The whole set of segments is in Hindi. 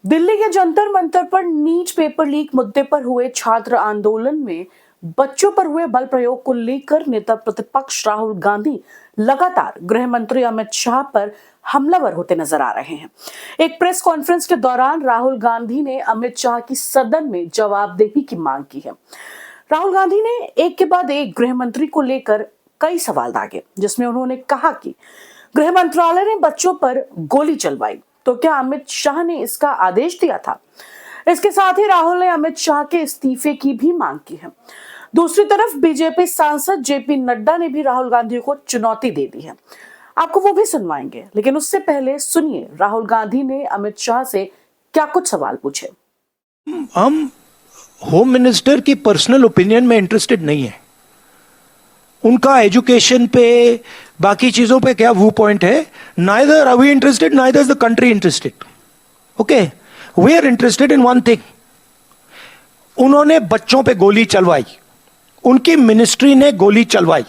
दिल्ली के जंतर मंतर पर नीट पेपर लीक मुद्दे पर हुए छात्र आंदोलन में बच्चों पर हुए बल प्रयोग को लेकर नेता प्रतिपक्ष राहुल गांधी लगातार गृह मंत्री अमित शाह पर हमलावर होते नजर आ रहे हैं। एक प्रेस कॉन्फ्रेंस के दौरान राहुल गांधी ने अमित शाह की सदन में जवाबदेही की मांग की है। राहुल गांधी ने एक के बाद एक गृह मंत्री को लेकर कई सवाल दागे, जिसमें उन्होंने कहा कि गृह मंत्रालय ने बच्चों पर गोली चलवाई, तो क्या अमित शाह ने इसका आदेश दिया था? इसके साथ ही राहुल ने अमित शाह के इस्तीफे की भी मांग की है। दूसरी तरफ बीजेपी सांसद जेपी नड्डा ने भी राहुल गांधी को चुनौती दे दी है। आपको वो भी सुनवाएंगे, लेकिन उससे पहले सुनिए राहुल गांधी ने अमित शाह से क्या कुछ सवाल पूछे। हम होम मिनिस्टर की पर्सनल ओपिनियन में इंटरेस्टेड नहीं है। उनका एजुकेशन पे, बाकी चीजों पे क्या व्यू पॉइंट है, neither are we interested, neither is the country interested. Okay, we are interested in one thing. उन्होंने बच्चों पे गोली चलवाई, उनकी मिनिस्ट्री ने गोली चलवाई।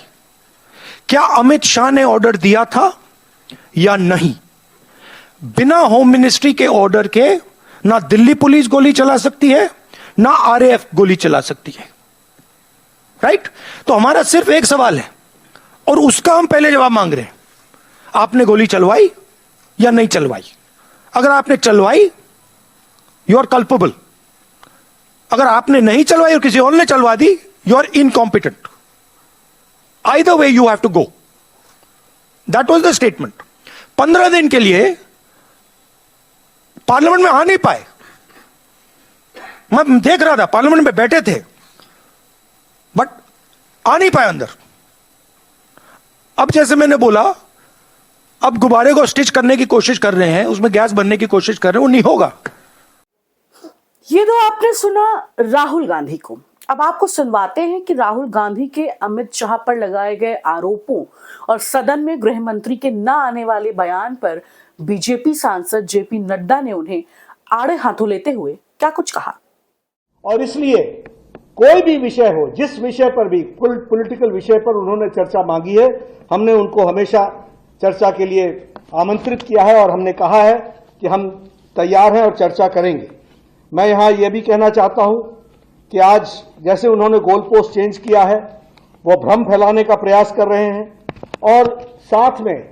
क्या अमित शाह ने ऑर्डर दिया था या नहीं? बिना होम मिनिस्ट्री के ऑर्डर के ना दिल्ली पुलिस गोली चला सकती है, ना आरएएफ गोली चला सकती है। राइट? तो हमारा सिर्फ एक सवाल है और उसका हम पहले जवाब मांग रहे हैं। आपने गोली चलवाई या नहीं चलवाई? अगर आपने चलवाई, यू आर कल्पेबल। अगर आपने नहीं चलवाई और किसी और ने चलवा दी, you are incompetent. Either way you have to go. That was the statement. 15 दिन के लिए पार्लियामेंट में आ नहीं पाए। मैं देख रहा था, पार्लियामेंट में बैठे थे, बट आ नहीं पाए अंदर। अब जैसे मैंने बोला, अब गुब्बारे को स्टिच करने की कोशिश कर रहे हैं, उसमें गैस भरने की कोशिश कर रहे हैं, वो नहीं होगा। ये तो आपने सुना राहुल गांधी को। अब आपको सुनवाते हैं कि राहुल गांधी के अमित शाह पर लगाए गए आरोपों और सदन में गृह मंत्री के न आने वाले बयान पर बीजेपी सांसद जेपी नड्डा ने उन्हें आड़े हाथों लेते हुए क्या कुछ कहा। और इसलिए कोई भी विषय हो, जिस विषय पर भी, पॉलिटिकल विषय पर उन्होंने चर्चा मांगी है, हमने उनको हमेशा चर्चा के लिए आमंत्रित किया है और हमने कहा है कि हम तैयार हैं और चर्चा करेंगे। मैं यहां यह भी कहना चाहता हूं कि आज जैसे उन्होंने गोल पोस्ट चेंज किया है, वो भ्रम फैलाने का प्रयास कर रहे हैं। और साथ में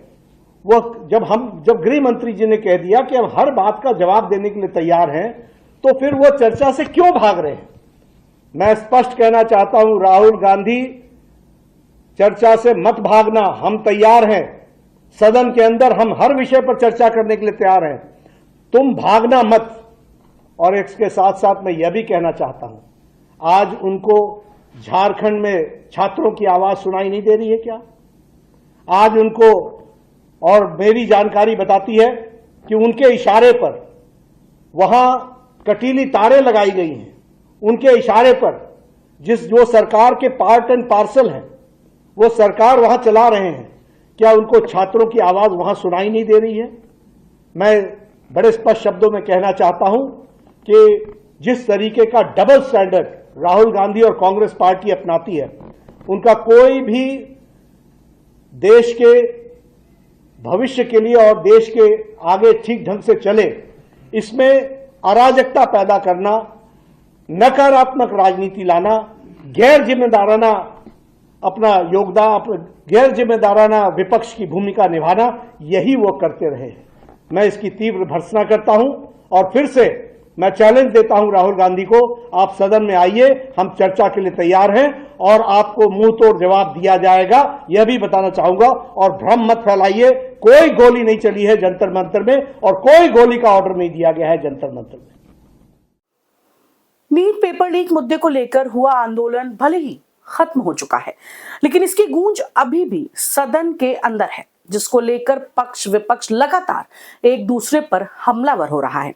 वो जब गृह मंत्री जी ने कह दिया कि हम हर बात का जवाब देने के लिए तैयार हैं, तो फिर वो चर्चा से क्यों भाग रहे हैं? मैं स्पष्ट कहना चाहता हूं, राहुल गांधी, चर्चा से मत भागना। हम तैयार हैं, सदन के अंदर हम हर विषय पर चर्चा करने के लिए तैयार हैं, तुम भागना मत। और इसके साथ साथ मैं यह भी कहना चाहता हूं, आज उनको झारखंड में छात्रों की आवाज सुनाई नहीं दे रही है क्या? आज उनको, और मेरी जानकारी बताती है कि उनके इशारे पर वहां कटीली तारें लगाई गई हैं। उनके इशारे पर जो सरकार के पार्ट एंड पार्सल हैं, वो सरकार वहां चला रहे हैं। क्या उनको छात्रों की आवाज वहां सुनाई नहीं दे रही है? मैं बड़े स्पष्ट शब्दों में कहना चाहता हूं कि जिस तरीके का डबल स्टैंडर्ड राहुल गांधी और कांग्रेस पार्टी अपनाती है, उनका कोई भी देश के भविष्य के लिए और देश के आगे ठीक ढंग से चले, इसमें अराजकता पैदा करना, नकारात्मक राजनीति लाना, गैर जिम्मेदाराना अपना योगदान, गैर जिम्मेदाराना विपक्ष की भूमिका निभाना, यही वो करते रहे हैं। मैं इसकी तीव्र भर्त्सना करता हूं और फिर से मैं चैलेंज देता हूं राहुल गांधी को, आप सदन में आइए, हम चर्चा के लिए तैयार हैं और आपको मुंह तोड़ जवाब दिया जाएगा, यह भी बताना चाहूंगा। और भ्रम मत फैलाइए, कोई गोली नहीं चली है जंतर मंतर में और कोई गोली का ऑर्डर नहीं दिया गया है जंतर मंतर में। नीट पेपर लीक मुद्दे को लेकर हुआ आंदोलन भले ही खत्म हो चुका है, लेकिन इसकी गूंज अभी भी सदन के अंदर है, जिसको लेकर पक्ष विपक्ष लगातार एक दूसरे पर हमलावर हो रहा है।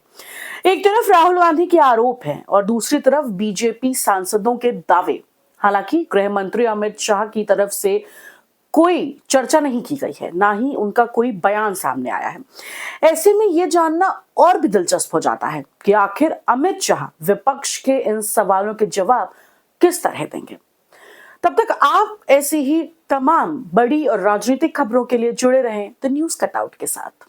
एक तरफ राहुल गांधी के आरोप हैं और दूसरी तरफ बीजेपी सांसदों के दावे। हालांकि गृह मंत्री अमित शाह की तरफ से कोई चर्चा नहीं की गई है, ना ही उनका कोई बयान सामने आया है। ऐसे में यह जानना और भी दिलचस्प हो जाता है कि आखिर अमित शाह विपक्ष के इन सवालों के जवाब किस तरह देंगे। तब तक आप ऐसी ही तमाम बड़ी और राजनीतिक खबरों के लिए जुड़े रहें द न्यूज कटआउट के साथ।